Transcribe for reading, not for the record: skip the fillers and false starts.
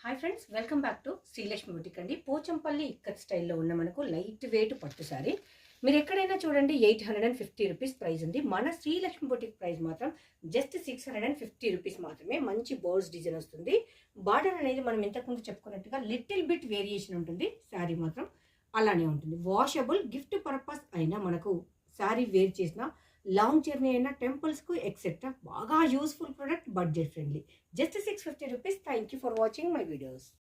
Hi friends, welcome back to Srilakshmi boutique అండి. పోచంపల్లి ఇక్కత్ స్టైల్లో ఉన్న మనకు లైట్ వెయిట్ పట్టు సారీ. మీరు ఎక్కడైనా చూడండి 850 రూపీస్ ప్రైస్ ఉంది. మన శ్రీలక్ష్మి బుటిక్ ప్రైస్ మాత్రం జస్ట్ 650 రూపీస్ మాత్రమే. మంచి బోర్డ్స్ డిజైన్ వస్తుంది. బార్డర్ అనేది మనం ఇంతకుముందు చెప్పుకున్నట్టుగా లిటిల్ బిట్ వేరియేషన్ ఉంటుంది. శారీ మాత్రం అలానే ఉంటుంది. వాషబుల్ గిఫ్ట్ పర్పస్ అయినా మనకు శారీ వేర్ చేసిన లాంగ్ జర్నీ అయినా టెంపుల్స్కు ఎక్సెట్రా బాగా useful product, budget friendly. Just 650 rupees. Thank you for watching my videos.